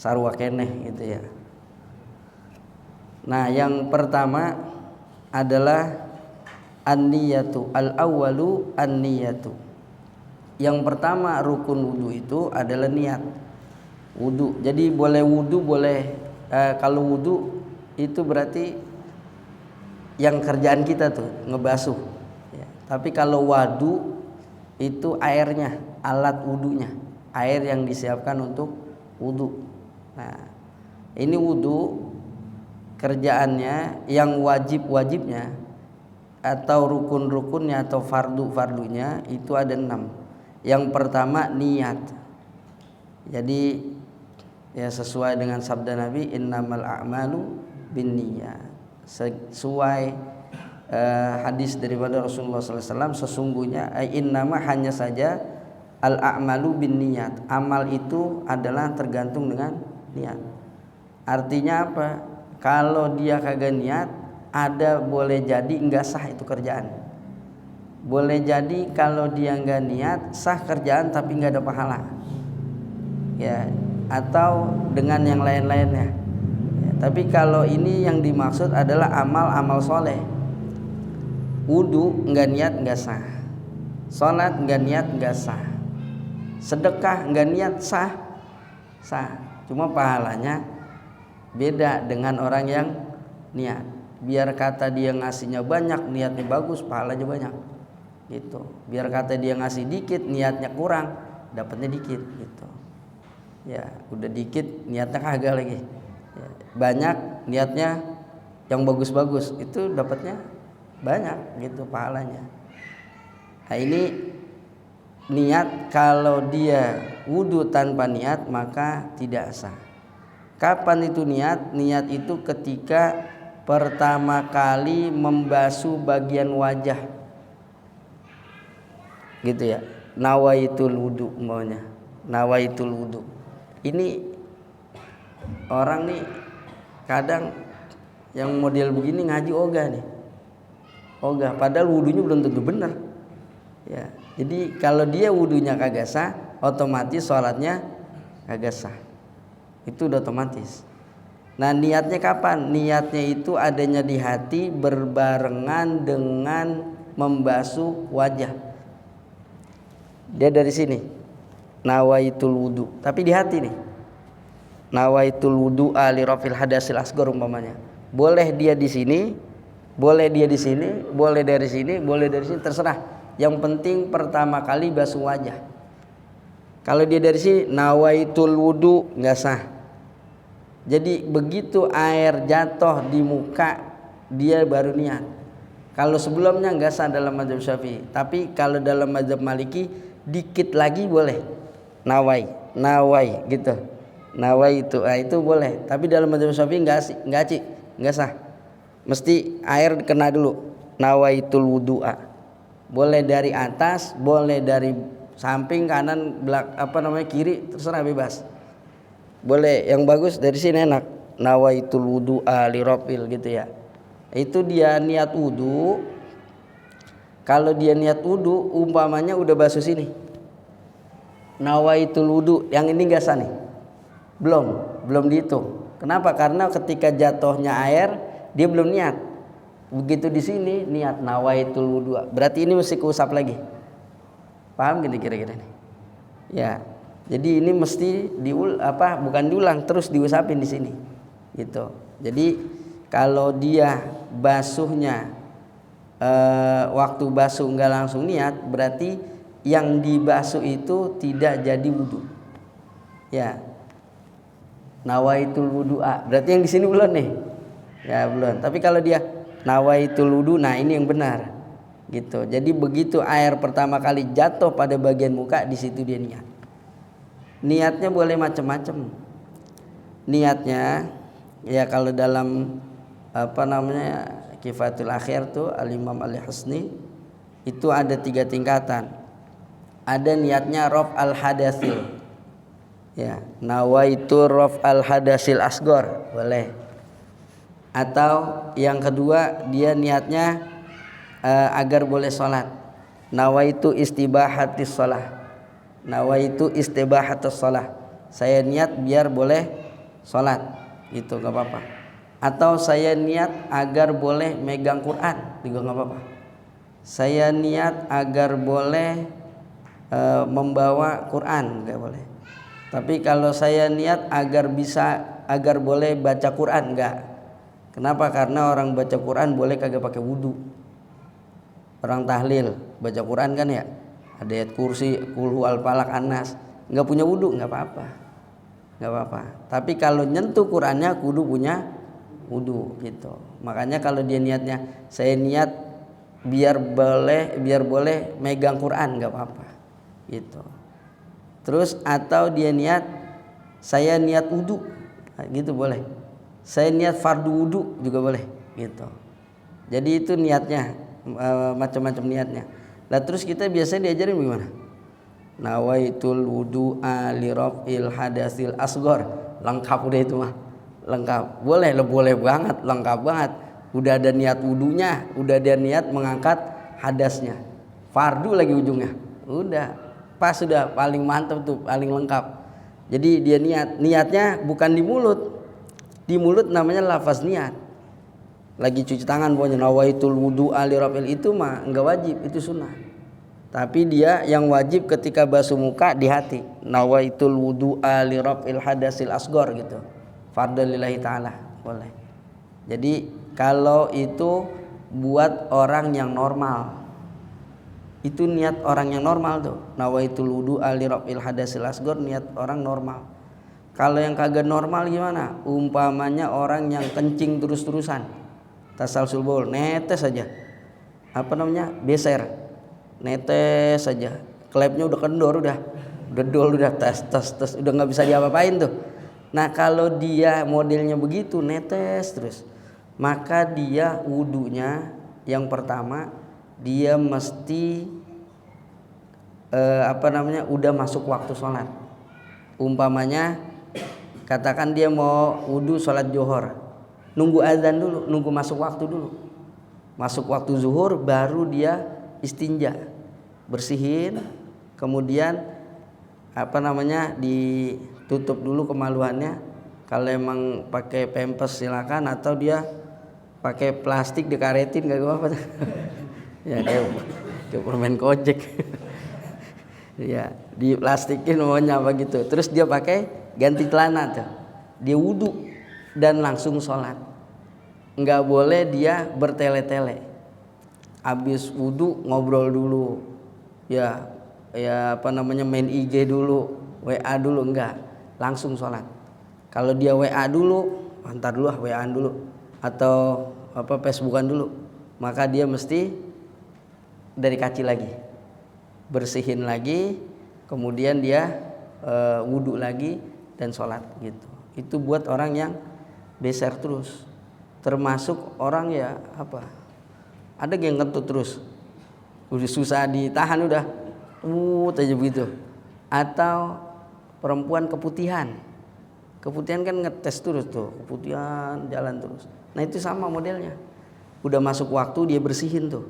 sarua keneh gitu ya. Nah, yang pertama adalah an-niyatu, al-awwalu an-niyatu. Yang pertama rukun wudu itu adalah niat wudu. Jadi boleh wudu, boleh kalau wudu itu berarti yang kerjaan kita tuh ngebasuh ya. Tapi kalau wadu itu airnya, alat wudunya, air yang disiapkan untuk wudu. Nah, ini wudu kerjaannya yang wajib-wajibnya atau rukun-rukunnya atau fardu-fardunya itu ada 6. Yang pertama niat. Jadi ya sesuai dengan sabda Nabi, innamal a'malu binniyat. Sesuai hadis daripada Rasulullah SAW, sesungguhnya innama hanya saja al a'malu binniyat. Amal itu adalah tergantung dengan niat. Artinya apa? Kalau dia kagak niat, ada boleh jadi enggak sah itu kerjaan. Boleh jadi kalau dia enggak niat sah kerjaan tapi enggak ada pahala. Ya, atau dengan yang lain-lainnya. Ya, tapi kalau ini yang dimaksud adalah amal-amal soleh. Wudu enggak niat enggak sah. Salat enggak niat enggak sah. Sedekah enggak niat sah. Sah. Cuma pahalanya beda dengan orang yang niat. Biar kata dia ngasihnya banyak, niatnya bagus, pahalanya banyak. Gitu. Biar kata dia ngasih dikit, niatnya kurang, dapatnya dikit gitu. Ya, udah dikit niatnya kagak lagi. Ya, banyak niatnya yang bagus-bagus, itu dapatnya banyak gitu pahalanya. Nah, ini niat. Kalau dia wudu tanpa niat maka tidak sah. Kapan itu niat? Niat itu ketika pertama kali membasuh bagian wajah, gitu ya. Nawaitul wudu maunya. Nawaitul wudu. Ini orang nih kadang yang model begini ngaji ogah nih. Ogah padahal wudunya belum tentu benar. Ya. Jadi kalau dia wudunya kagak sah, otomatis sholatnya kagak sah. Itu udah otomatis. Nah, niatnya kapan? Niatnya itu adanya di hati berbarengan dengan membasuh wajah. Dia dari sini, nawaitul wudu, tapi di hati nih. Nawaitul wudu ali rafil hadasil asghar umpamanya. Boleh dia di sini, boleh dia di sini, boleh dari sini, boleh dari sini, terserah. Yang penting pertama kali basuh wajah. Kalau dia dari sini nawaitul wudu enggak sah. Jadi begitu air jatuh di muka dia baru niat. Kalau sebelumnya enggak sah dalam mazhab Syafi'i. Tapi kalau dalam mazhab Maliki dikit lagi boleh. Nawai gitu. Nawai itu boleh. Tapi dalam mazhab Syafi'i enggak sah. Mesti air kena dulu. Nawaitul wudu'a. Boleh dari atas, boleh dari samping, kanan, kiri, terserah bebas. Boleh, yang bagus dari sini enak. Nawaitul wudu'a li rafil gitu ya. Itu dia niat wudu. Kalau dia niat wudu umpamanya udah basuh sini. Nawaitul wudu, yang ini enggak sah nih. Belum dihitung. Kenapa? Karena ketika jatuhnya air dia belum niat. Begitu di sini niat nawaitul wudu. Berarti ini mesti kuusap lagi. Paham gini kira-kira nih? Ya. Jadi ini mesti bukan diulang, terus diusapin di sini. Gitu. Jadi kalau dia basuhnya waktu basuh enggak langsung niat, berarti yang dibasuh itu tidak jadi wudu. Ya. Nawaitul wudu'a. Berarti yang di sini belum nih. Ya, belum. Tapi kalau dia nawaitul wudu, nah ini yang benar. Gitu. Jadi begitu air pertama kali jatuh pada bagian muka, di situ dia niat. Niatnya boleh macam-macam. Niatnya ya kalau dalam Kifatul Akhir tuh Al-Imam Al-Husni itu ada 3 tingkatan. Ada niatnya raf al-hadasil. Ya, nawaitu raf al-hadasil asghar, boleh. Atau yang kedua dia niatnya agar boleh sholat. Nawaitu istibahatis sholah. Nawaitu istibahatus sholah. Saya niat biar boleh sholat, gitu nggak apa-apa. Atau saya niat agar boleh megang Quran, juga nggak apa-apa. Saya niat agar boleh membawa Quran, nggak boleh. Tapi kalau saya niat agar boleh baca Quran, nggak. Kenapa? Karena orang baca Quran boleh kagak pakai wudu. Orang tahlil baca Quran kan ya, ada ayat kursi, kulhu al falak anas, nggak punya wudu nggak apa-apa, nggak apa-apa. Tapi kalau nyentuh Qurannya kudu punya wudu gitu. Makanya kalau dia niatnya saya niat biar boleh megang Quran, nggak apa-apa gitu. Terus atau dia niat saya niat wudu, gitu boleh. Saya niat fardu wudu juga boleh gitu. Jadi itu niatnya, macam-macam niatnya. Lah terus kita biasanya diajarin bagaimana? Nawaitul wudu'a li raf'il hadasil asghar. Lengkap udah itu mah. Lengkap. Boleh banget, lengkap banget. Udah ada niat wudunya, udah ada niat mengangkat hadasnya. Fardu lagi ujungnya. Udah, pas sudah paling mantap tuh, paling lengkap. Jadi dia niatnya bukan di mulut. Di mulut namanya lafaz niat. Lagi cuci tangan pokoknya nawaitul wudu'a li raf'il, itu mah enggak wajib, itu sunnah. Tapi dia yang wajib ketika basuh muka di hati. Nawaitul wudu'a li raf'il hadasil asghar gitu. Fardhu lillahi ta'ala, boleh. Jadi kalau itu buat orang yang normal, itu niat orang yang normal tuh. Nawaitul wudu'a li raf'il hadasil asghar, niat orang normal. Kalau yang kagak normal gimana? Umpamanya orang yang kencing terus-terusan, tasalsul baul, netes saja, beser, netes saja, klepnya udah kendor, udah dol, udah tes, udah nggak bisa diapa-apain tuh. Nah kalau dia modelnya begitu netes terus, maka dia wudunya yang pertama dia mesti udah masuk waktu sholat. Umpamanya katakan dia mau wudu sholat zuhur, nunggu azan dulu, nunggu masuk waktu dulu. Masuk waktu zuhur baru dia istinja, bersihin, kemudian ditutup dulu kemaluannya. Kalau emang pakai pempes silakan, atau dia pakai plastik dikaretin gak apa-apa. Ya kayak permen kojek. Ya diplastikin maunya apa gitu. Terus dia pakai ganti celana tuh, dia wudu dan langsung sholat. Nggak boleh dia bertele-tele. Habis wudu ngobrol dulu, main IG dulu, WA dulu, enggak, langsung sholat. Kalau dia WA dulu, antar dulu WA-an dulu, atau Facebookan dulu, maka dia mesti dari kaci lagi, bersihin lagi, kemudian dia wudu lagi dan sholat gitu. Itu buat orang yang beser terus. Termasuk orang ada yang kentut terus, udah susah ditahan, udah aja begitu. Atau perempuan keputihan kan ngetes terus tuh, keputihan jalan terus. Nah itu sama modelnya, udah masuk waktu dia bersihin tuh,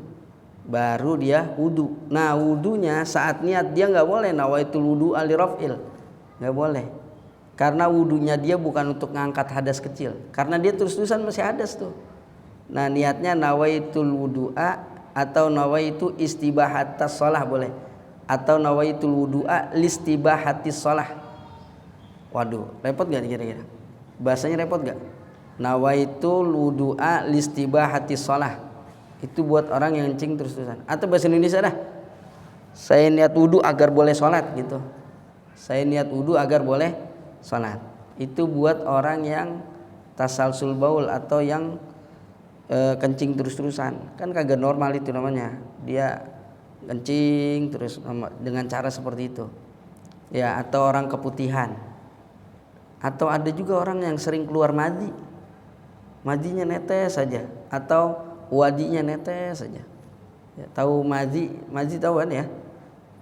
baru dia wudu. Nah wudunya saat niat dia nggak boleh nawaitul wudu'a li raf'il, nggak boleh. Karena wudunya dia bukan untuk ngangkat hadas kecil, karena dia terus-terusan masih hadas tuh. Nah niatnya nawaitul wudu'a atau nawaitu istibahatas shalah boleh, atau nawaitul wudu'a listibahatis shalah. Waduh, repot gak kira-kira? Bahasanya repot gak? Nawaitul wudu'a listibahatis shalah, itu buat orang yang kencing terus-terusan. Atau bahasa Indonesia dah, saya niat wudu agar boleh sholat gitu. Saya niat wudu agar boleh sholat. Itu buat orang yang tasalsul baul atau yang kencing terus-terusan. Kan kagak normal itu namanya. Dia kencing terus dengan cara seperti itu. Ya, atau orang keputihan. Atau ada juga orang yang sering keluar madhi. Madhinya netes saja, atau wadinya netes saja. Ya, tahu madhi tahu kan ya?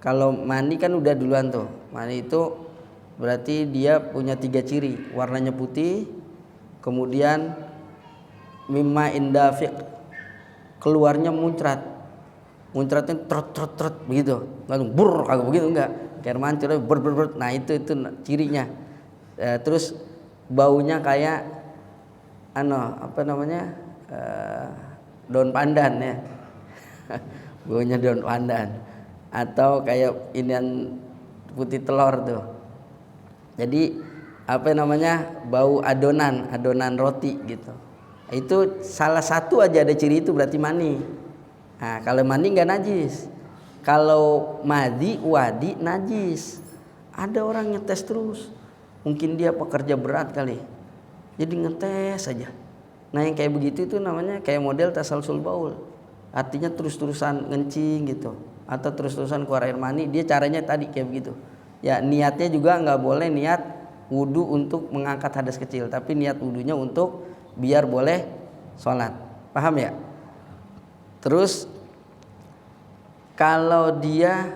Kalau mani kan udah duluan tuh. Mani itu berarti dia punya 3 ciri, warnanya putih, kemudian mimma indafiq, keluarnya muncratnya trot begitu, langsung bur, kagak begitu, enggak, kayak mancur ber. Nah itu cirinya. Terus baunya kayak apa namanya, daun pandan ya. Baunya daun pandan, atau kayak inian putih telur tuh. Jadi apa namanya, bau adonan roti gitu. Itu salah satu aja ada ciri itu berarti mani. Nah, kalau mani nggak najis. Kalau madi wadi najis. Ada orang ngetes terus, mungkin dia pekerja berat kali, jadi ngetes saja. Nah yang kayak begitu itu namanya kayak model tasalsul baul, artinya terus-terusan ngencing gitu, atau terus-terusan keluar air mani. Dia caranya tadi kayak begitu. Ya niatnya juga nggak boleh niat wudu untuk mengangkat hadas kecil, tapi niat wudunya untuk biar boleh sholat. Paham ya? Terus kalau dia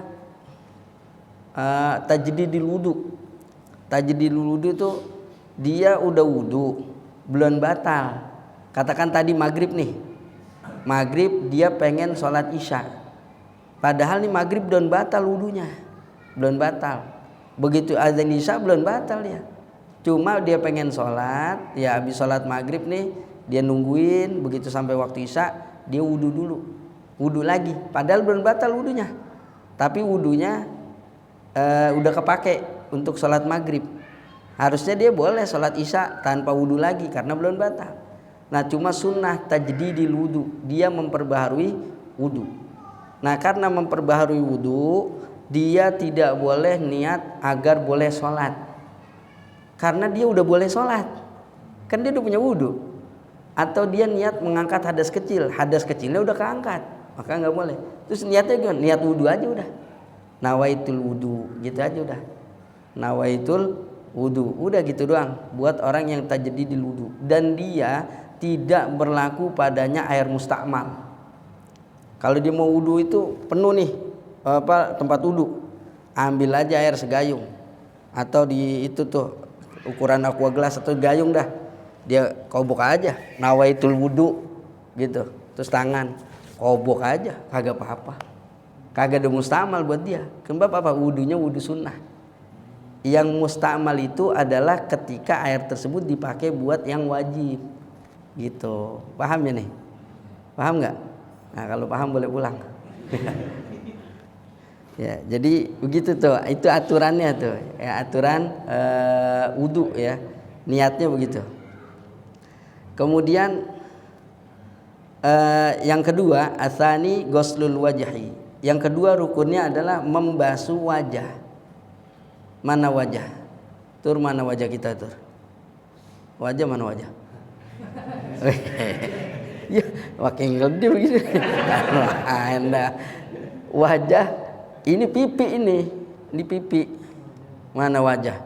tajdidil wudu, tajdidil wudu itu dia udah wudu belum batal. Katakan tadi maghrib nih, maghrib dia pengen sholat isya, padahal nih maghrib belum batal wudunya, belum batal. Begitu azan isya belum batal ya, cuma dia pengen sholat, ya habis sholat maghrib nih dia nungguin begitu sampai waktu isya dia wudu dulu, wudu lagi, padahal belum batal wudunya, tapi wudunya udah kepake untuk sholat maghrib. Harusnya dia boleh sholat isya tanpa wudu lagi karena belum batal. Nah cuma sunnah tajdidil wudu, dia memperbaharui wudu. Nah karena memperbaharui wudu, dia tidak boleh niat agar boleh sholat, karena dia udah boleh sholat, kan dia udah punya wudu. Atau dia niat mengangkat hadas kecil, hadas kecilnya udah keangkat, maka nggak boleh. Terus niatnya gimana? Niat wudu aja udah, nawaitul wudu gitu aja udah, nawaitul wudu udah gitu doang buat orang yang tajdidil wudu. Dan dia tidak berlaku padanya air mustakmal. Kalau dia mau wudu itu penuh nih tempat wudu, ambil aja air segayung, atau di itu tuh ukuran aqua gelas atau gayung dah, dia kobok aja nawaitul wudu gitu, terus tangan kobok aja, kagak apa-apa, kagak ada mustakmal buat dia. Kenapa? Apa? Wudunya wudu sunnah. Yang mustakmal itu adalah ketika air tersebut dipakai buat yang wajib gitu. Paham ya nih? Paham nggak? Nah kalau paham boleh pulang. Ya jadi begitu tuh, itu aturannya tuh ya, aturan wudu ya, niatnya begitu. Kemudian yang kedua, asani ghuslul wajhi. Yang kedua rukunnya adalah membasuh wajah. Mana wajah? Tur mana wajah kita tur? Wajah mana wajah? Ya, makin gede begitu. Anda wajah ini pipi ini pipi. Mana wajah?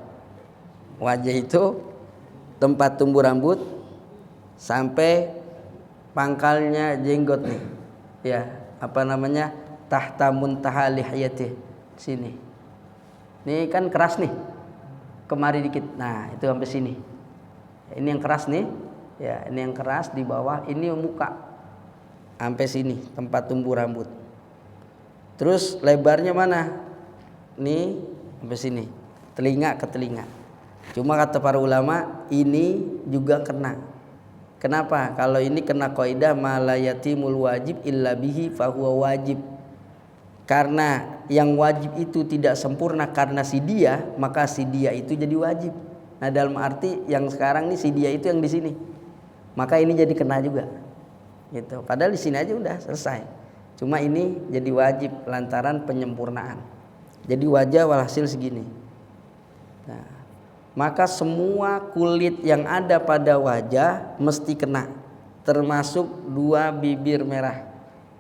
Wajah itu tempat tumbuh rambut sampai pangkalnya jenggot nih. Ya, apa namanya? Tahta muntaha lihiyati, sini. Ini kan keras nih, kemari dikit. Nah itu sampai sini. Ini yang keras nih, ya ini yang keras di bawah. Ini muka sampai sini tempat tumbuh rambut. Terus lebarnya mana? Nih sampai sini, telinga ke telinga. Cuma kata para ulama ini juga kena. Kenapa? Kalau ini kena kaidah malayatimul wajib illa bihi fahuwa wajib. Karena yang wajib itu tidak sempurna karena si dia, maka si dia itu jadi wajib. Nah dalam arti yang sekarang nih si dia itu yang di sini, maka ini jadi kena juga. Gitu. Padahal di sini aja udah selesai. Cuma ini jadi wajib lantaran penyempurnaan. Jadi wajah walhasil segini. Nah, maka semua kulit yang ada pada wajah mesti kena, termasuk dua bibir merah.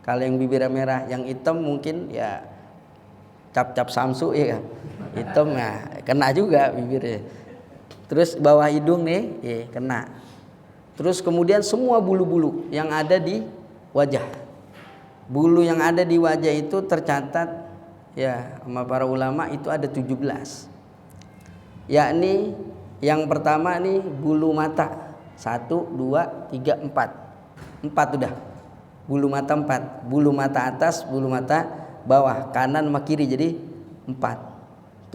Kalau yang bibir merah, yang hitam mungkin ya cap-cap samsu ya kan, hitam ya kena juga bibirnya. Terus bawah hidung nih ya kena. Terus kemudian semua bulu-bulu yang ada di wajah, bulu yang ada di wajah itu tercatat ya sama para ulama itu ada 17. Yakni yang pertama nih bulu mata 1, 2, 3, 4 udah. Bulu mata 4, bulu mata atas, bulu mata bawah, kanan sama kiri jadi 4.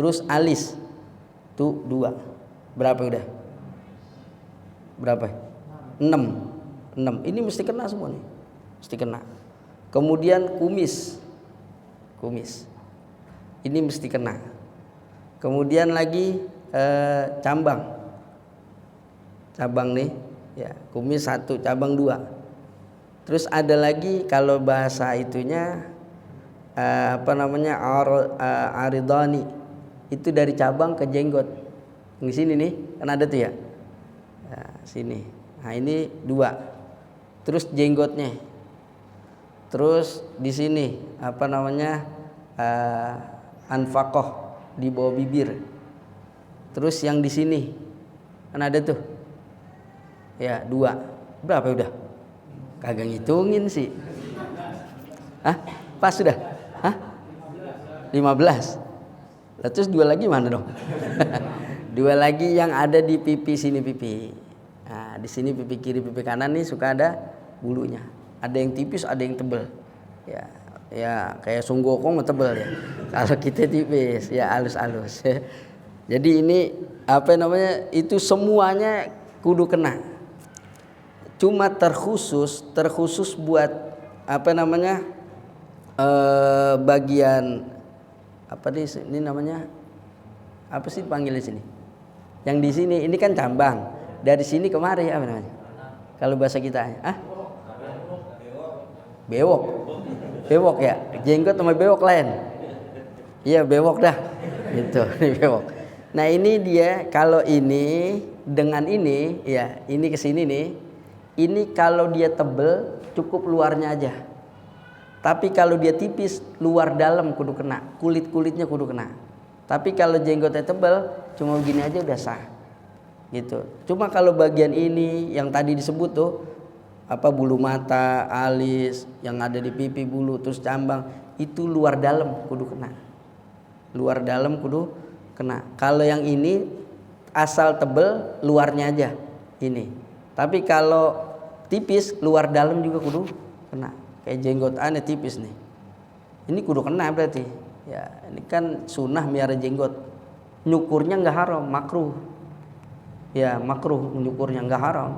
Terus alis tuh 2. Berapa udah? berapa? 6. 6. Ini mesti kena semua nih. Mesti kena. Kemudian kumis. Ini mesti kena. Kemudian lagi cambang. Cabang nih, ya, kumis 1, cabang 2. Terus ada lagi kalau bahasa itunya aridani. Itu dari cabang ke jenggot. Di sini nih, kan ada tuh ya. Nah, sini. Nah, ini 2. Terus jenggotnya. Terus di sini anfakoh di bawah bibir. Terus yang di sini kan ada tuh. Ya, 2. Berapa udah? Kagak ngitungin sih. Hah? Pas sudah? Hah? 15. Lah terus 2 lagi mana dong? 2 lagi yang ada di pipi sini pipi. Nah, di sini pipi kiri, pipi kanan nih suka ada bulunya. Ada yang tipis, ada yang tebel. Ya kayak sunggokong tebel ya. Kalau kita tipis, ya halus-halus. Jadi ini itu semuanya kudu kena. Cuma terkhusus buat bagian ini namanya apa sih panggilnya sini? Yang di sini ini kan cambang. Dari sini kemari apa namanya? Kalau bahasa kita, bewok ya. Jenggot sama bewok lain. Iya, bewok dah. Gitu, ini bewok. Nah, ini dia kalau ini dengan ini ya, ini ke sini nih. Ini kalau dia tebel cukup luarnya aja. Tapi kalau dia tipis, luar dalam kudu kena. Kulitnya kudu kena. Tapi kalau jenggotnya tebel, cuma begini aja udah sah. Gitu. Cuma kalau bagian ini yang tadi disebut tuh bulu mata, alis, yang ada di pipi bulu, terus cambang, itu luar dalam kudu kena. Luar dalam kudu kena. Kalau yang ini asal tebel, luarnya aja ini. Tapi kalau tipis, luar dalam juga kudu kena. Kayak jenggot aneh tipis nih. Ini kudu kena berarti. Ya, ini kan sunnah miara jenggot. Nyukurnya nggak haram, makruh. Ya, makruh nyukurnya nggak haram.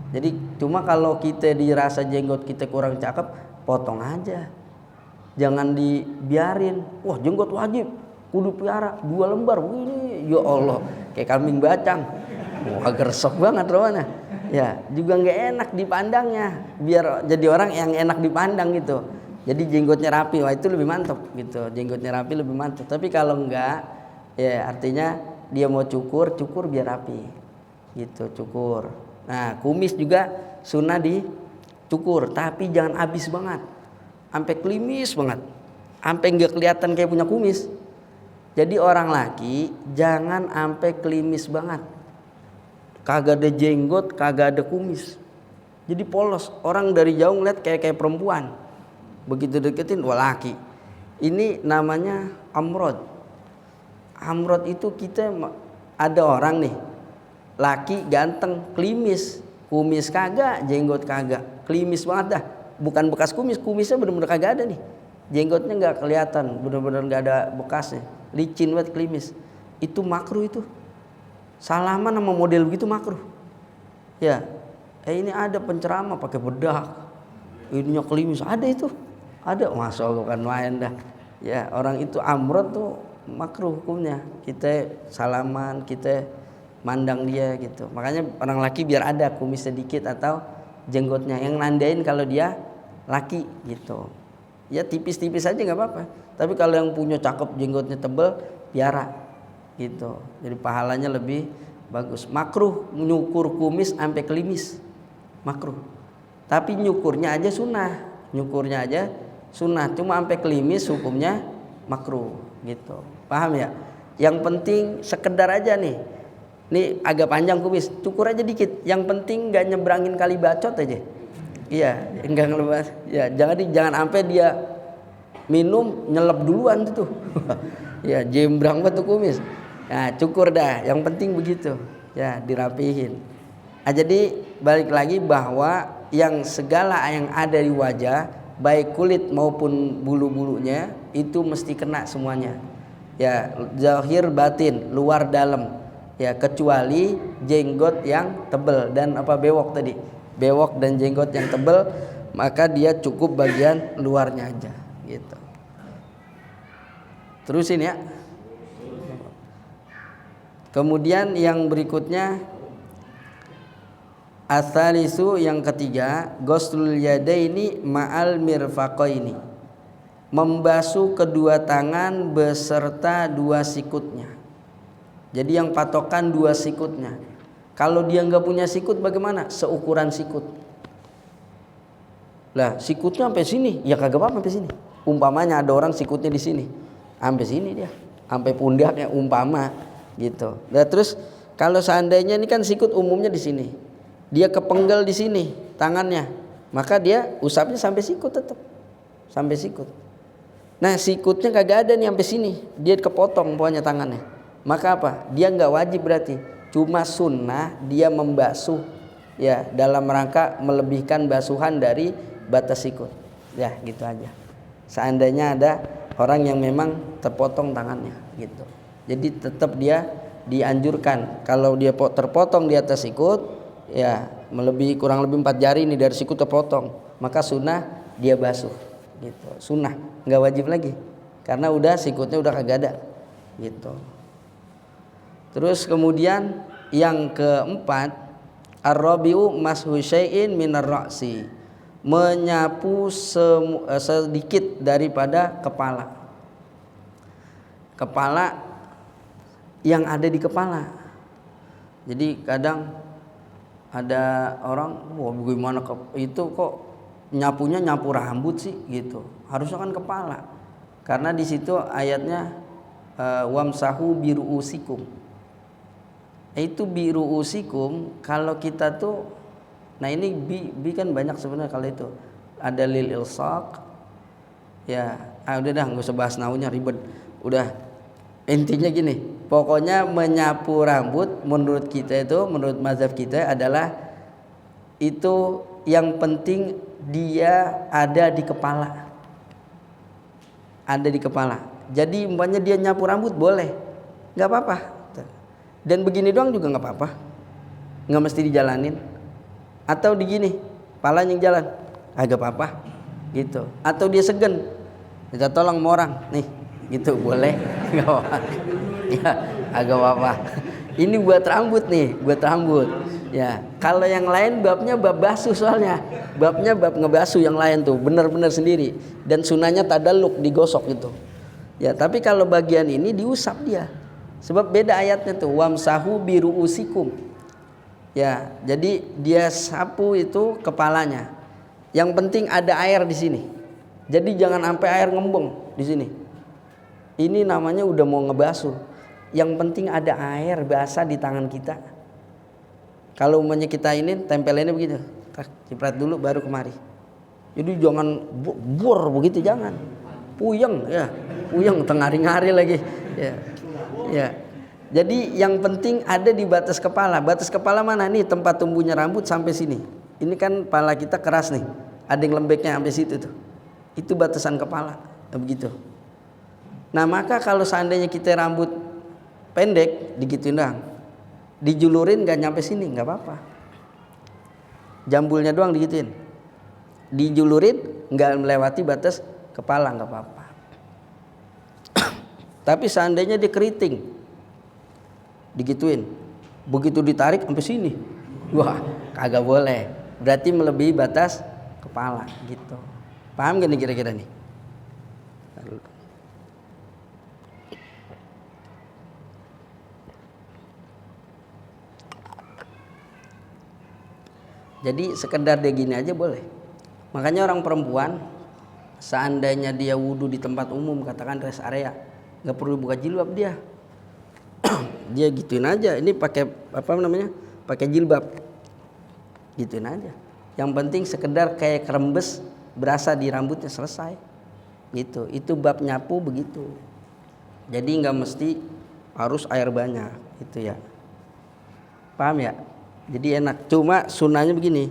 Jadi cuma kalau kita dirasa jenggot kita kurang cakep, potong aja. Jangan dibiarin. Wah, jenggot wajib, kudu piara 2 lembar. Wih, ya Allah, kayak kambing bacang. Wah, gersok banget rohana. Ya, juga nggak enak dipandangnya. Biar jadi orang yang enak dipandang gitu. Jadi jenggotnya rapi, wah itu lebih mantap gitu. Jenggotnya rapi lebih mantap. Tapi kalau enggak, ya artinya dia mau cukur biar rapi. Gitu, cukur. Nah, kumis juga sunnah dicukur, tapi jangan habis banget. Sampai klimis banget. Sampai enggak kelihatan kayak punya kumis. Jadi orang laki jangan sampai klimis banget. Kagak ada jenggot, kagak ada kumis. Jadi polos. Orang dari jauh ngeliat kayak perempuan. Begitu deketin, wah laki. Ini namanya amrod. Amrod itu kita ada orang nih, laki ganteng, klimis, kumis kagak, jenggot kagak, klimis banget dah. Bukan bekas kumisnya bener-bener kagak ada nih. Jenggotnya nggak kelihatan, bener-bener nggak ada bekasnya, licin banget, klimis. Itu makruh itu. Salaman sama model begitu makruh. Ya, ini ada penceramah pakai bedak, ininya klimis, ada itu. Ada, masya Allah kan main dah. Ya, orang itu amrod tuh makruh hukumnya. Kita salaman, kita mandang dia gitu. Makanya orang laki biar ada kumis sedikit atau jenggotnya yang nandain kalau dia laki gitu. Ya tipis-tipis aja nggak apa-apa. Tapi kalau yang punya cakep jenggotnya tebel, piara gitu. Jadi pahalanya lebih bagus. Makruh nyukur kumis sampai klimis, makruh. Tapi nyukurnya aja sunnah. Cuma sampai klimis hukumnya makruh gitu. Paham ya? Yang penting sekedar aja nih. Nih agak panjang kumis, cukur aja dikit. Yang penting nggak nyebrangin kali bacot aja. Iya, enggak ngelebas. Ya, jangan sampai dia minum nyelep duluan tuh. Ya, jembrang banget tuh kumis. Nah, cukur dah. Yang penting begitu. Ya, dirapihin. Nah, jadi balik lagi bahwa yang segala yang ada di wajah, baik kulit maupun bulu-bulunya itu mesti kena semuanya. Ya, zahir batin, luar dalam. Ya, kecuali jenggot yang tebal dan bewok tadi. Bewok dan jenggot yang tebal, maka dia cukup bagian luarnya aja gitu. Terusin ya. Kemudian yang berikutnya asalisu, yang ketiga, ghuslul yadaini ma'al mirfaqaini, membasuh kedua tangan beserta dua sikutnya. Jadi yang patokan dua sikutnya. Kalau dia nggak punya sikut bagaimana? Seukuran sikut. Lah sikutnya sampai sini, ya kagak apa-apa sampai sini. Umpamanya ada orang sikutnya di sini, sampai sini dia, sampai pundaknya umpama gitu. Nah terus kalau seandainya ini kan sikut umumnya di sini, dia kepenggal di sini tangannya, maka dia usapnya sampai sikut, tetap sampai sikut. Nah sikutnya kagak ada nih sampai sini, dia kepotong pokoknya tangannya. Maka apa? Dia nggak wajib berarti, cuma sunnah dia membasuh ya dalam rangka melebihkan basuhan dari batas sikut. Ya gitu aja. Seandainya ada orang yang memang terpotong tangannya gitu. Jadi tetap dia dianjurkan kalau dia terpotong di atas sikut ya melebihi kurang lebih 4 jari ini dari sikut terpotong, maka sunnah dia basuh gitu. Sunnah, nggak wajib lagi karena udah sikutnya udah kagak ada gitu. Terus kemudian yang keempat, ar-rabi'u mashu syai'in minar ra'si, menyapu sedikit daripada kepala. Kepala yang ada di kepala. Jadi kadang ada orang, wah bagaimana itu kok nyapunya nyapu rambut sih gitu. Harusnya kan kepala. Karena di situ ayatnya wamsahu biruusikum. Itu biruusikum kalau kita tuh, nah ini bi kan banyak sebenarnya kalau itu. Ada lil ilsaq. Ya, udah dah enggak usah bahas naunya ribet. Udah intinya gini, pokoknya menyapu rambut menurut kita itu, menurut mazhab kita adalah itu yang penting dia ada di kepala. Ada di kepala. Jadi umpamanya dia nyapu rambut boleh, nggak apa-apa. Dan begini doang juga nggak apa-apa, nggak mesti dijalanin. Atau digini, palanya yang jalan, agak apa-apa, gitu. Atau dia segen, kita tolong sama orang, nih, gitu boleh, nggak apa-apa. Ya, agak apa-apa. Ini buat rambut nih, buat rambut. Ya, kalau yang lain babnya bab basuh soalnya, babnya bab ngebasuh yang lain tuh, benar-benar sendiri. Dan sunahnya tadaluk, digosok gitu. Ya, tapi kalau bagian ini diusap dia. Sebab beda ayatnya tuh, wamsahu biruusikum. Ya, jadi dia sapu itu kepalanya. Yang penting ada air di sini. Jadi jangan sampai air ngembeng di sini. Ini namanya udah mau ngebasuh. Yang penting ada air basah di tangan kita. Kalau umpamanya kita ini tempelinnya begitu, ciprat dulu baru kemari. Jadi jangan bur begitu, jangan. Puyeng ya, puyeng tengari-ngari lagi. Ya. Ya. Jadi yang penting ada di batas kepala. Batas kepala mana nih? Tempat tumbuhnya rambut sampai sini. Ini kan kepala kita keras nih. Ada yang lembeknya sampai situ tuh. Itu batasan kepala. Begitu. Nah, maka kalau seandainya kita rambut pendek digituin doang. Dijulurin enggak nyampe sini, enggak apa-apa. Jambulnya doang digituin. Dijulurin enggak melewati batas kepala, enggak apa-apa. Tapi seandainya dia keriting, digituin, begitu ditarik sampai sini, wah kagak boleh, berarti melebihi batas kepala gitu. Paham gak nih kira-kira nih? Jadi sekedar dia gini aja boleh. Makanya orang perempuan seandainya dia wudhu di tempat umum, katakan rest area, nggak perlu buka jilbab dia. Dia gituin aja. Ini pakai apa namanya? Pakai jilbab. Gituin aja. Yang penting sekedar kayak kerembes berasa di rambutnya, selesai. Gitu. Itu bab nyapu begitu. Jadi nggak mesti harus air banyak, itu ya. Paham ya? Jadi enak. Cuma sunahnya begini.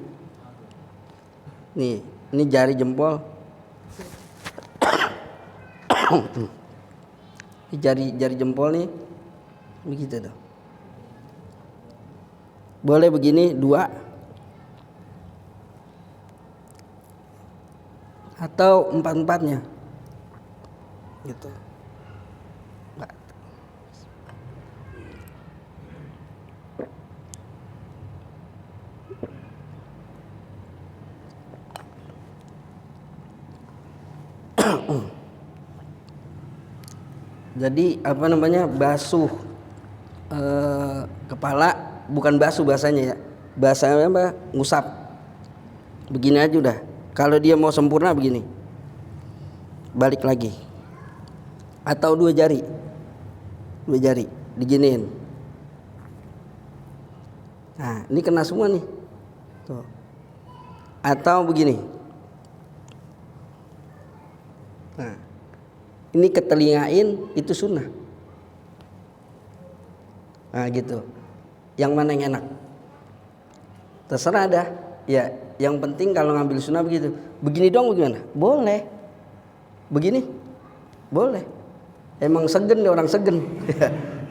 Nih, ini jari jempol. Jari jempol nih begitu tuh. Boleh begini 2 atau 4-4-nya gitu. Jadi apa namanya, basuh kepala, bukan basuh bahasanya ya, bahasanya apa, ngusap begini aja udah. Kalau dia mau sempurna begini, balik lagi, atau 2 jari diginiin. Nah ini kena semua nih tuh. Atau begini, nah ini ketelingain, itu sunnah. Nah gitu. Yang mana yang enak? Terserah dah. Ya, yang penting kalau ngambil sunnah begitu. Begini dong bagaimana? Boleh. Begini? Boleh. Emang segen deh, orang segen.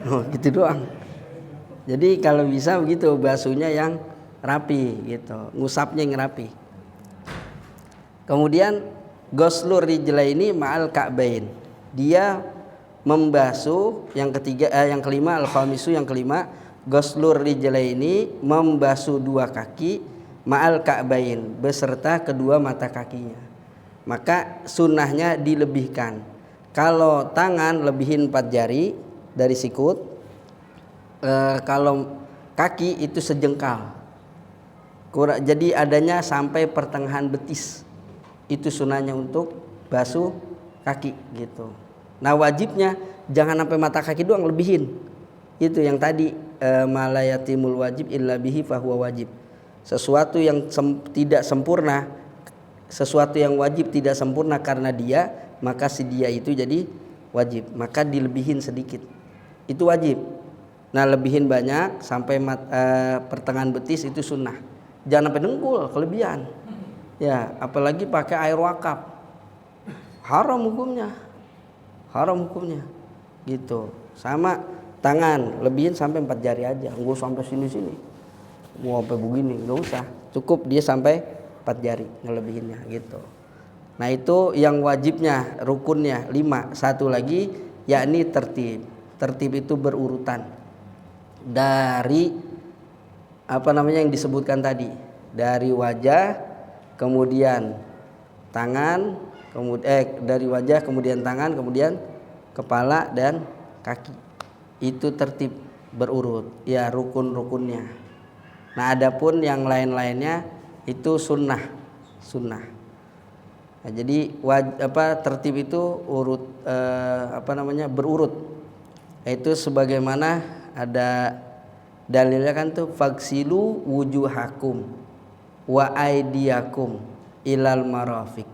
Oh, gitu doang. Jadi kalau bisa begitu, basuhnya yang rapi gitu, ngusapnya yang rapi. Kemudian ghuslur rijlaini ma'al ka'bain. Dia membasuh yang kelima al-khamisu, yang kelima ghuslur rijlaini, membasuh 2 kaki ma'al ka'bain, beserta kedua mata kakinya. Maka sunnahnya dilebihkan. Kalau tangan lebihin 4 jari dari sikut, kalau kaki itu sejengkal. Jadi adanya sampai pertengahan betis. Itu sunnahnya untuk basuh kaki gitu. Nah wajibnya jangan sampai mata kaki doang, lebihin. Itu yang tadi malayatimul wajib illa bihi fahuwa wajib. Sesuatu yang tidak sempurna, sesuatu yang wajib tidak sempurna karena dia, maka si dia itu jadi wajib. Maka dilebihin sedikit, itu wajib. Nah lebihin banyak sampai pertengahan betis itu sunnah. Jangan sampai dengkul, kelebihan. Ya, apalagi pakai air wakaf, haram hukumnya gitu. Sama tangan lebihin sampai 4 jari aja, nggak sampai sini mau sampai begini, nggak usah, cukup dia sampai 4 jari ngelebihinnya gitu. Nah itu yang wajibnya, rukunnya 5. Satu lagi yakni tertib itu berurutan dari apa namanya yang disebutkan tadi, dari wajah kemudian tangan, dari wajah kemudian tangan, kemudian kepala dan kaki. Itu tertib berurut ya, rukun-rukunnya. Nah adapun yang lain-lainnya itu sunnah. Nah, jadi tertib itu berurut. Itu sebagaimana ada dalilnya kan tuh, faksilu wujuhakum wa aidiyakum ilal marafiq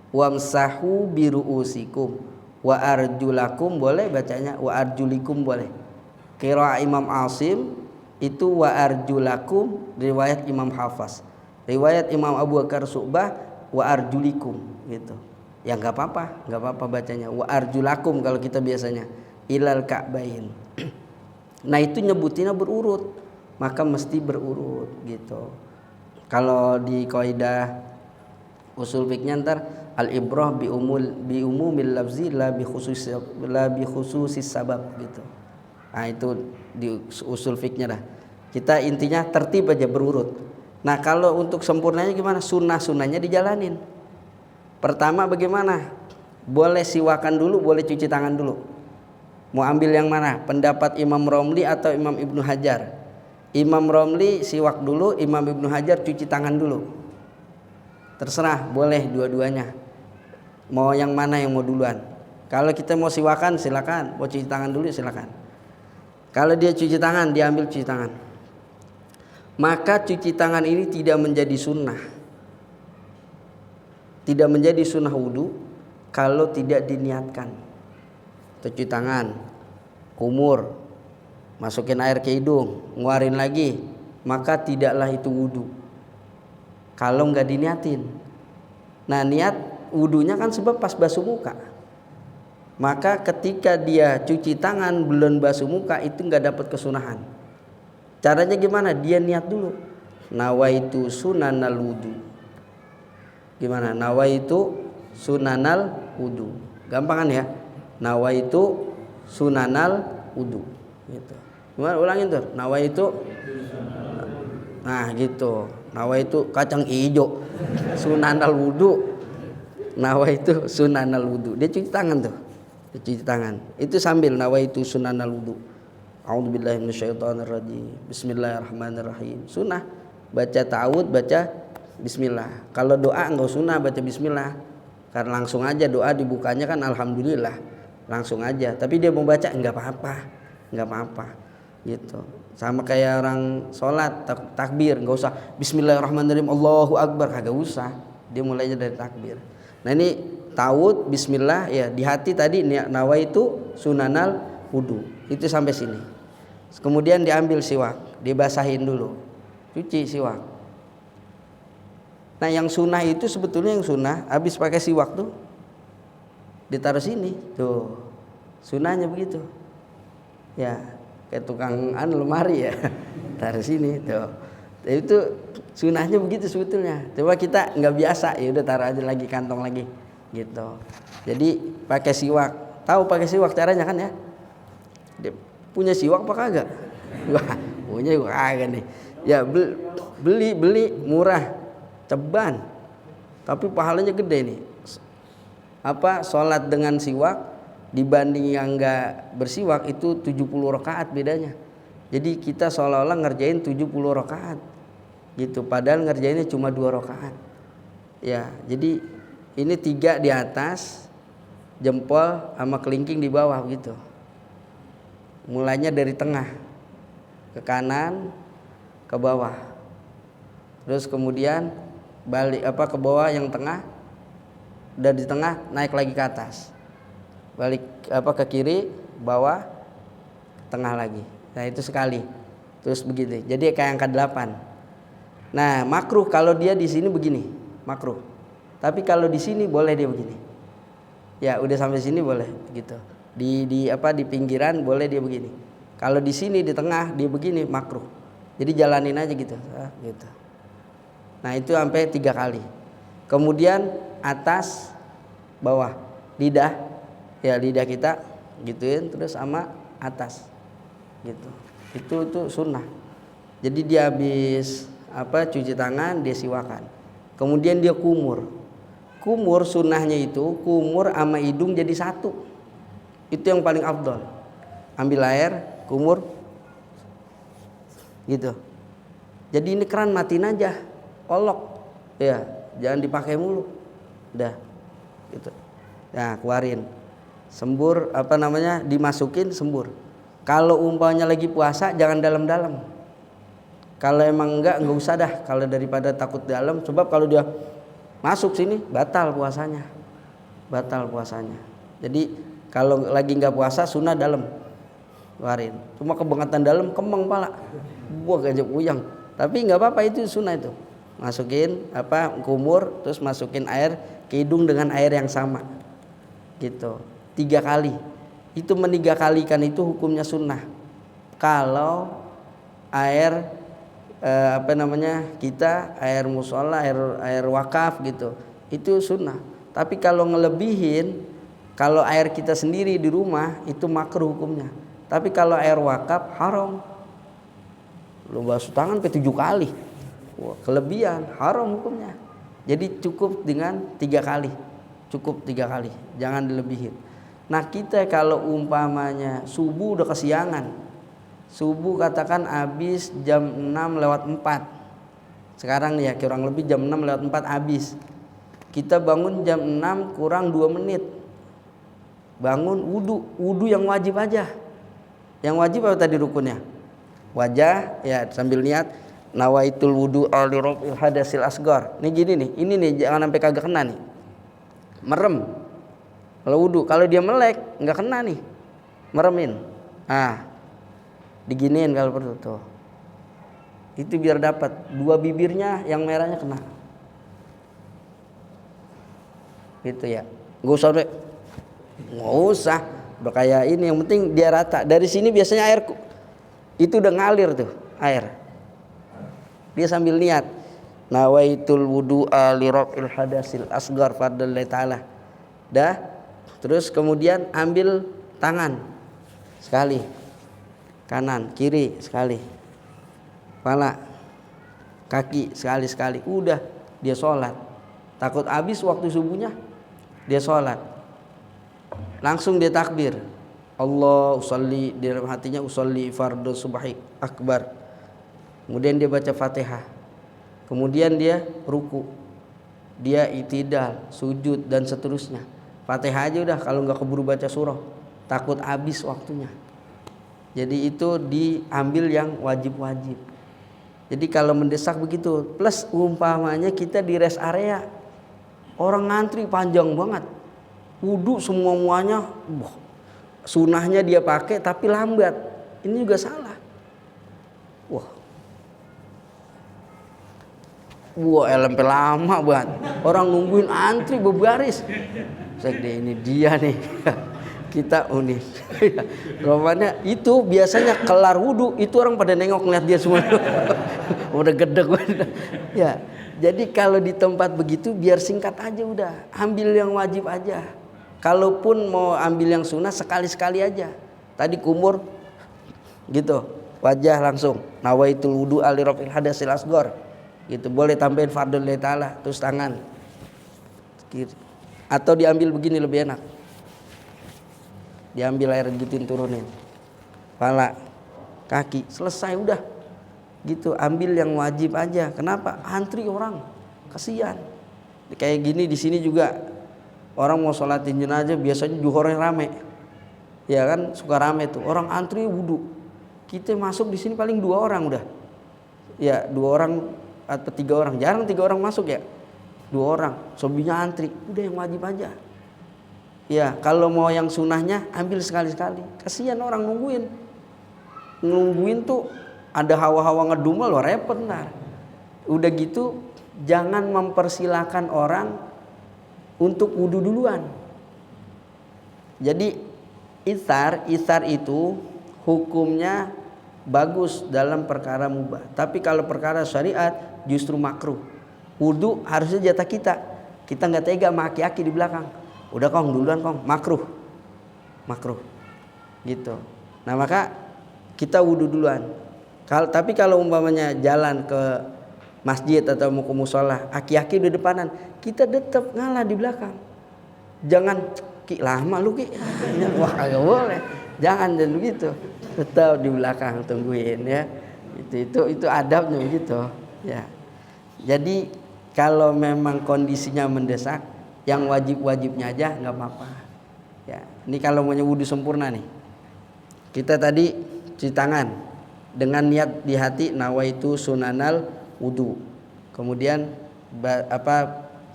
wamsahu biruusikum wa arjulakum, boleh bacanya wa arjulikum, boleh. Qiraah Imam Asim itu wa arjulakum, riwayat Imam Hafaz. Riwayat Imam Abu Bakar Syu'bah wa arjulikum gitu. Ya enggak apa-apa bacanya wa arjulakum kalau kita biasanya ilal ka'bain. Nah itu nyebutinnya berurut, maka mesti berurut gitu. Kalau di kaidah usul fikihnya ntar al-ibrah bi umumil lafzi la bi khususis sabab gitu. Nah itu di usul fikihnya dah. Kita intinya tertib aja, berurut. Nah kalau untuk sempurnanya gimana? Sunnah-sunnahnya dijalanin. Pertama bagaimana? Boleh siwakan dulu, boleh cuci tangan dulu. Mau ambil yang mana? Pendapat Imam Romli atau Imam Ibnu Hajar? Imam Romli siwak dulu, Imam Ibnu Hajar cuci tangan dulu. Terserah, boleh dua-duanya. Mau yang mana yang mau duluan? Kalau kita mau siwakan silakan, mau cuci tangan dulu silakan. Kalau dia cuci tangan, dia ambil cuci tangan. Maka cuci tangan ini tidak menjadi sunnah. Tidak menjadi sunnah wudu kalau tidak diniatkan. Cuci tangan, kumur, masukin air ke hidung, ngeluarin lagi, maka tidaklah itu wudu kalau nggak diniatin. Nah niat wudunya kan sebab pas basuh muka. Maka ketika dia cuci tangan belum basuh muka itu nggak dapat kesunahan. Caranya gimana? Dia niat dulu. Nawaitu sunanal wudu. Gimana? Nawaitu sunanal wudu. Gampang kan ya? Nawaitu sunanal wudu. Gitu. Gimana? Ulangin tuh. Nawaitu. Nah gitu. Nawaitu kacang ijo. Sunanal wudu. Nawaitu sunanal wudu. Dia cuci tangan tuh. Dia cuci tangan. Itu sambil nawaitu sunanal wudu. A'udzubillahi minasyaitonirrajim. Bismillahirrahmanirrahim. Sunnah baca ta'awud, baca bismillah. Kalau doa enggak sunnah baca bismillah. Karena langsung aja doa dibukanya kan alhamdulillah. Langsung aja. Tapi dia mau baca enggak apa-apa. Enggak apa-apa. Gitu. Sama kayak orang sholat takbir, enggak usah bismillahirrahmanirrahim Allahu akbar, kagak usah. Dia mulainya dari takbir. Nah ini ta'awud bismillah ya, di hati tadi nawaitu sunanal wudu. Itu sampai sini. Kemudian diambil siwak, dibasahin dulu, cuci siwak. Nah yang sunnah itu sebetulnya yang sunnah habis pakai siwak tuh ditaruh sini tuh, sunnahnya begitu ya, kayak tukang lemari ya, taruh sini tuh. Itu sunnahnya begitu sebetulnya. Coba kita nggak biasa, ya udah taruh aja lagi kantong lagi gitu. Jadi pakai siwak, tahu pakai siwak caranya kan ya? Dia punya siwak apa kagak? Wah, punya gua kagak nih. Ya beli murah, ceban. Tapi pahalanya gede nih. Apa sholat dengan siwak dibanding yang enggak bersiwak itu 70 rakaat bedanya. Jadi kita seolah-olah ngerjain 70 rakaat. Gitu, padahal ngerjainnya cuma 2 rakaat. Ya, jadi ini 3 di atas, jempol sama kelingking di bawah gitu. Mulainya dari tengah ke kanan ke bawah, terus kemudian balik ke bawah yang tengah, dari tengah naik lagi ke atas, balik ke kiri, bawah, tengah lagi. Nah itu sekali, terus begitu. Jadi kayak angka 8. Nah makruh kalau dia di sini begini, makruh. Tapi kalau di sini boleh dia begini. Ya udah sampai sini boleh gitu. Di pinggiran boleh dia begini. Kalau di sini di tengah dia begini makruh. Jadi jalanin aja gitu. Gitu. Nah itu sampai 3 kali. Kemudian atas, bawah, lidah, ya lidah kita gituin terus sama atas, gitu. Itu sunnah. Jadi dia habis cuci tangan dia siwakan. Kemudian dia kumur. Kumur sunnahnya itu kumur sama hidung jadi satu. Itu yang paling afdol. Ambil air, kumur, gitu. Jadi ini keran matiin aja, olok, ya, jangan dipakai mulu, udah, gitu. Nah keluarin, sembur dimasukin sembur. Kalau umpamanya lagi puasa jangan dalam-dalam. Kalau emang enggak usah dah. Kalau daripada takut dalam, sebab kalau dia masuk sini batal puasanya. Jadi kalau lagi nggak puasa sunnah dalam, keluarin. Cuma kebangetan dalam kemeng pala, buah gajah puyang. Tapi nggak apa-apa, itu sunnah itu. Masukin kumur, terus masukin air ke hidung dengan air yang sama, gitu. 3 kali. Itu 3 kalikan itu hukumnya sunnah. Kalau air kita air musola, air wakaf gitu, itu sunnah. Tapi kalau ngelebihin, kalau air kita sendiri di rumah itu makruh hukumnya. Tapi kalau air wakaf haram. Lu basuh tangan sampai 7 kali. Wah, kelebihan, haram hukumnya. Jadi cukup dengan 3 kali. Cukup 3 kali, jangan dilebihin. Nah, kita kalau umpamanya subuh udah kesiangan. Subuh katakan habis jam 6:04. Sekarang ya kurang lebih jam 6:04 habis. Kita bangun jam 6 kurang 2 menit. Bangun wudu yang wajib aja. Yang wajib apa tadi rukunnya? Wajah ya, sambil niat nawaitul wudu li raf'il hadasil asghar. Nih gini nih, ini nih jangan sampai kagak kena nih. Merem. Kalau wudu, kalau dia melek enggak kena nih. Meremin. Diginiin kalau perlu tuh. Itu biar dapat 2 bibirnya yang merahnya kena. Gitu ya. Nggak usah, udah kayak ini, yang penting dia rata. Dari sini biasanya air itu udah ngalir tuh, air. Dia sambil niat, nawaitul wudu'a li raf'il hadasil asghar fadlillahi ta'ala. Dah, terus kemudian ambil tangan sekali, kanan, kiri sekali, kepala, kaki sekali-sekali. Udah, dia sholat. Takut habis waktu subuhnya, dia sholat. Langsung dia takbir, Allah usolli, di dalam hatinya usolli fardhu subhi akbar. Kemudian dia baca Fatihah. Kemudian dia ruku, dia itidal, sujud dan seterusnya. Fatihah aja udah, kalau nggak keburu baca surah, takut habis waktunya. Jadi itu diambil yang wajib-wajib. Jadi kalau mendesak begitu. Plus umpamanya kita di rest area, orang ngantri panjang banget, wudu semuanya, sunahnya dia pakai tapi lambat. Ini juga salah. Wah, LMP lama banget. Orang nungguin antri berbaris. Ini dia nih. Kita unik. Rupanya itu biasanya kelar wudu itu orang pada nengok ngeliat dia semua. Udah gedeg. Ya, jadi kalau di tempat begitu biar singkat aja udah. Ambil yang wajib aja. Kalaupun mau ambil yang sunnah sekali-sekali aja. Tadi kumur gitu, wajah langsung. Nawaitul wudu ali rafil hadasil asghar. Gitu, boleh tambahin fardhullahi ta'ala, terus tangan kiri. Atau diambil begini lebih enak, diambil air gituin, turunin kepala, kaki, selesai udah gitu. Ambil yang wajib aja. Kenapa? Antri orang, kasihan. Kayak gini di sini juga orang mau sholatin jenazah biasanya juhurnya rame, ya kan, suka rame tuh orang antri wudu. Kita masuk di sini paling 2 orang udah, ya 2 orang atau 3 orang, jarang 3 orang masuk ya, 2 orang, sobinya antri, udah yang wajib aja. Ya kalau mau yang sunahnya ambil sekali-sekali, kasihan orang nungguin tuh ada hawa-hawa ngedumel, loh repot ntar. Udah gitu jangan mempersilahkan orang untuk wudu duluan. Jadi isar itu hukumnya bagus dalam perkara mubah, tapi kalau perkara syariat justru makruh. Wudu harusnya jatah kita nggak tega sama aki-aki di belakang. Udah kong duluan kong, makruh gitu. Nah maka kita wudu duluan. Tapi kalau umpamanya jalan ke masjid atau mau ke musola, aki-aki di depanan, kita tetap ngalah di belakang. Jangan ki lama lu ki, wah kagak boleh. Jangan begitu, tetap di belakang tungguin ya. Itu adabnya begitu ya. Jadi kalau memang kondisinya mendesak, yang wajib-wajibnya aja nggak apa-apa ya. Ini kalau mau wudu sempurna nih, kita tadi cuci tangan dengan niat di hati nawaitu sunanal wudu. Kemudian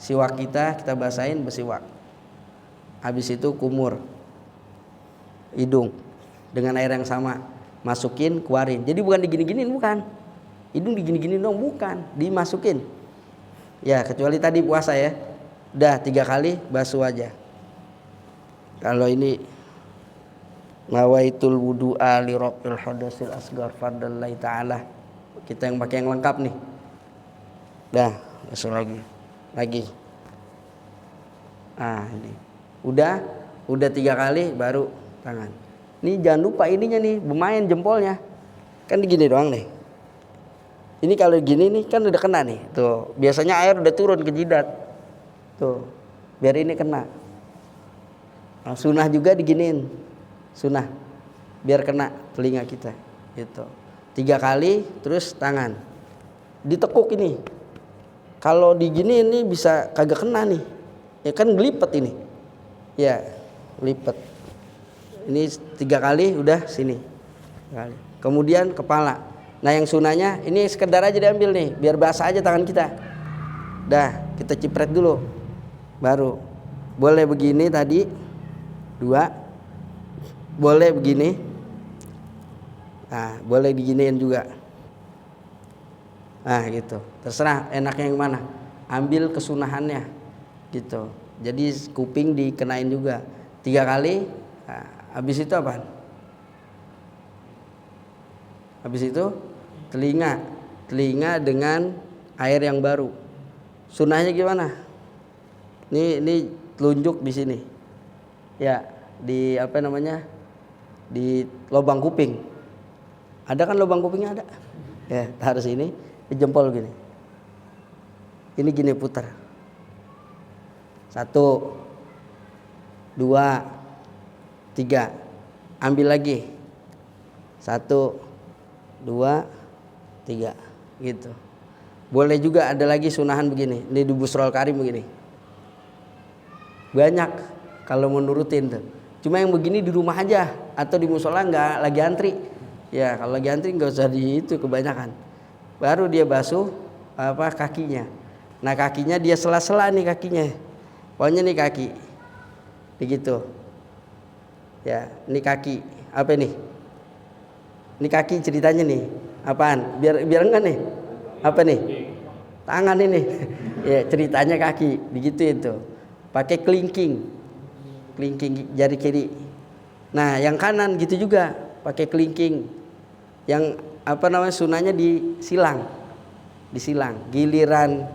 siwak kita basahin bersiwak. Habis itu kumur hidung dengan air yang sama, masukin, keluarin. Jadi bukan digini-giniin, bukan. Hidung digini-giniin dong, bukan, dimasukin. Ya kecuali tadi puasa ya, udah 3 kali basuh aja. Kalau ini nawaitul wudu'a li raf'il hadasil asghar fadlillahi ta'ala, kita yang pakai yang lengkap nih. Dah, basuh lagi. Ini udah 3 kali baru tangan. Ini jangan lupa ininya nih, bermain jempolnya. Kan gini doang nih. Ini kalau gini nih kan udah kena nih. Tuh, biasanya air udah turun ke jidat. Tuh, biar ini kena. Nah, sunah juga diginiin. Sunah. Biar kena telinga kita. Gitu. 3 kali terus tangan. Ditekuk ini. Kalau digini ini bisa kagak kena nih. Ya kan gelipet ini. Ya, lipet. Ini 3 kali udah sini. Kemudian kepala. Nah yang sunahnya ini sekedar aja diambil nih, biar basah aja tangan kita. Dah, kita cipret dulu. Baru boleh begini tadi 2. Boleh begini. Nah, boleh diginiin juga. Nah, gitu. Terserah enaknya yang mana. Ambil kesunahannya. Gitu. Jadi kuping dikenain juga 3 kali. Nah, habis itu apa? Habis itu telinga dengan air yang baru. Sunnahnya gimana? Ini telunjuk di sini. Ya, di apa namanya? Di lubang kuping. Ada kan lubang kupingnya ada? Ya, taruh sini, di jempol gini. Ini gini putar. 1 2 3. Ambil lagi. 1 2 3 gitu. Boleh juga ada lagi sunahan begini. Ini di Busrol Karim begini. Banyak kalau mau nurutin tuh. Cuma yang begini di rumah aja atau di musola nggak lagi antri. Ya kalau lagi antri nggak usah di itu kebanyakan. Baru dia basuh kakinya. Nah kakinya dia sela-sela nih kakinya. Pokoknya nih kaki. Begitu. Ya, ini kaki. Apa nih? Ini kaki ceritanya nih. Apaan? Biar enggak nih. Apa nih? Tangan ini. Ya, ceritanya kaki. Begitu itu. Pakai kelingking jari kiri. Nah, yang kanan gitu juga, pakai kelingking. Yang sunahnya disilang. Giliran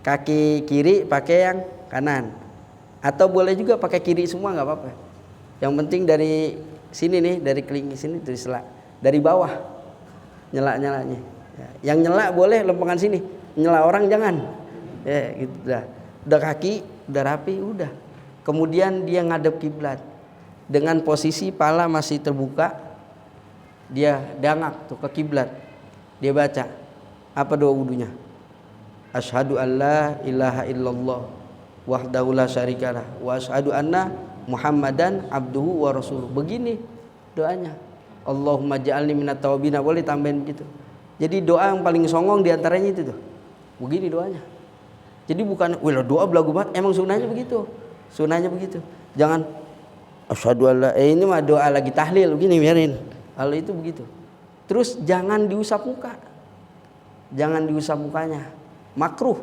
kaki kiri pakai yang kanan. Atau boleh juga pakai kiri semua nggak apa-apa. Yang penting dari sini nih, dari kelingking sini dari sela, dari bawah nyelaknya. Ya, yang nyelak boleh lempengan sini, nyelak orang jangan. Ya, gitu dah. Udah kaki, udah rapi, udah. Kemudian dia ngadep kiblat dengan posisi pala masih terbuka, dia dangak tuh ke kiblat. Dia baca apa doa wudunya? Asyhadu alla ilaha illallah wahdahu la syarikalah wa asyhadu anna Muhammadan abduhu wa rasuluh. Begini doanya. Allahumma ja'alni minat tawabina. Boleh tambahin begitu. Jadi doa yang paling songong diantaranya itu tuh. Begini doanya. Jadi bukan doa belagu banget. Emang sunahnya begitu. Jangan asyhadu alla ini mah doa lagi tahlil begini biarin. Kalau itu begitu. Terus jangan diusap muka. Jangan diusap mukanya. Makruh.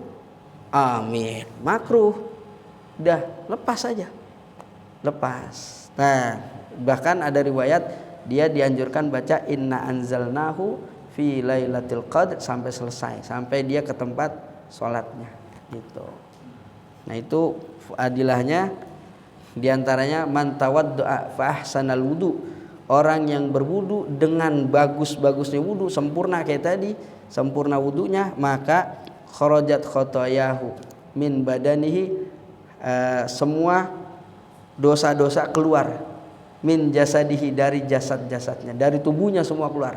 Amin. Makruh. Udah lepas aja. Lepas. Nah, bahkan ada riwayat dia dianjurkan baca inna anzalnahu fi lailatul qadr sampai selesai, sampai dia ke tempat sholatnya gitu. Nah, itu adilahnya diantaranya man tawaddu'a fa ahsanal wudu, orang yang berwudu dengan bagus-bagusnya wudu, sempurna kayak tadi, sempurna wudunya, maka kharajat khotoyahu min badanihi, semua dosa-dosa keluar, min jasadihi, dari jasad-jasadnya, dari tubuhnya semua keluar,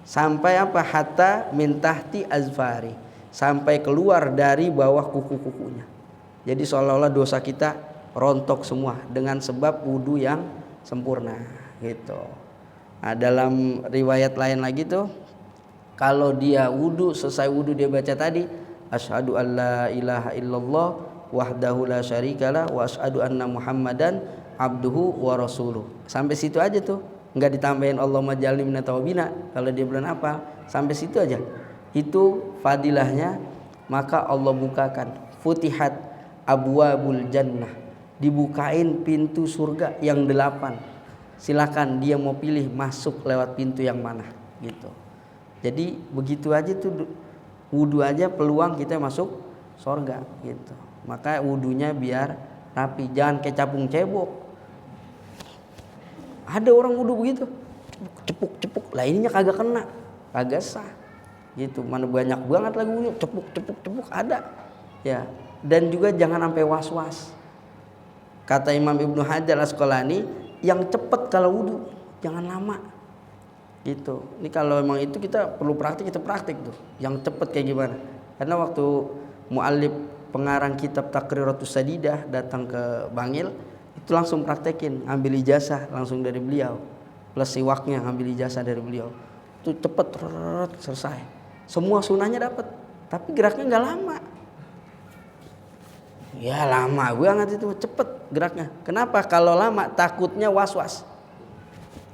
sampai apa? Hatta min tahti azfari, sampai keluar dari bawah kuku-kukunya. Jadi seolah-olah dosa kita rontok semua dengan sebab wudu yang sempurna gitu. Nah, dalam riwayat lain lagi tuh, kalau dia wudu, selesai wudu dia baca tadi asyhadu alla ilaha illallah wahdahu la syarikalah wa asyhadu anna Muhammadan abduhu wa rasuluh. Sampai situ aja tuh, enggak ditambahin Allahumma ja'alni minat tawabina. Kalau dia belum hafal, sampai situ aja. Itu fadilahnya. Maka Allah bukakan futihat abwabul jannah, dibukain pintu surga yang 8. Silakan dia mau pilih masuk lewat pintu yang mana gitu. Jadi begitu aja tuh, wudu aja peluang kita masuk surga gitu. Maka wudunya biar rapi, jangan kayak capung cebok. Ada orang wudu begitu, cepuk, lah ininya kagak kena, kagak sah gitu. Mana banyak banget lagi wudu cepuk ada ya. Dan juga jangan sampai was-was. Kata Imam Ibnu Hajar Asqalani, yang cepet kalau wudu jangan lama gitu. Ini kalau memang itu kita perlu praktik, kita praktik tuh yang cepet kayak gimana. Karena waktu muallif pengarang kitab Taqriratus Sadidah datang ke Bangil, itu langsung praktekin, ambil ijazah langsung dari beliau, plus siwaknya ambil ijazah dari beliau. Itu cepet selesai, semua sunahnya dapat, tapi geraknya nggak lama. Ya lama banget itu, cepet geraknya. Kenapa? Kalau lama takutnya was-was.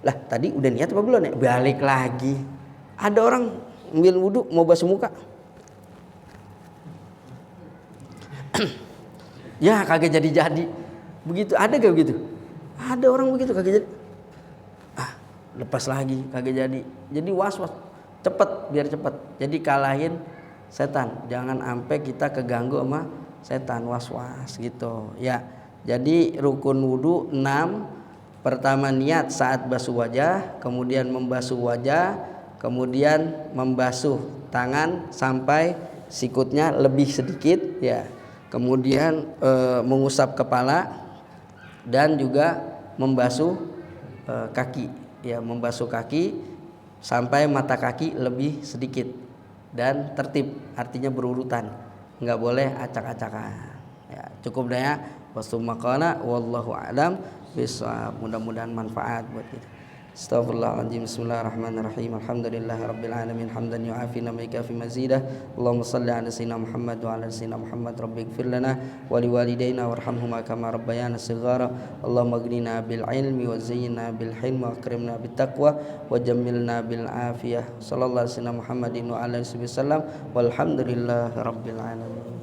Lah tadi udah niat apa belum ya? Balik lagi. Ada orang ambil wudu mau basuh muka, ya kagak jadi. Begitu, ada gak begitu? Ada orang begitu kagak jadi. Lepas lagi kagak jadi. Jadi was-was. cepet, biar cepet. Jadi kalahin setan, jangan sampai kita keganggu sama setan, was-was gitu ya. Jadi rukun wudu 6. Pertama niat saat basuh wajah, kemudian membasuh wajah, kemudian membasuh tangan sampai sikutnya lebih sedikit ya. Kemudian mengusap kepala dan juga membasuh kaki ya, membasuh kaki sampai mata kaki lebih sedikit dan tertib, artinya berurutan, nggak boleh acak-acakan ya. Cukup dah ya. Wasumaqana wallahu a'lam bishawab. Mudah-mudahan manfaat buat kita. Astaghfirullahaladzim. Bismillahirrahmanirrahim. Alhamdulillahirabbil alamin hamdan yu'afi namika fi mazidah. Allahumma shalli ala sayyidina Muhammad wa ala sayyidina Muhammad. Rabbighfir lana wa liwalidayna warhamhuma kama rabbayana shighara. Allahumma aghnina bil ilmi wa zayyinna bil hilmi wa akrimna bit taqwa wa jammilna bil afiyah. Sallallahu alaihi wasallam Muhammadin wa ala alihi wasallam. Walhamdulillahirabbil alamin.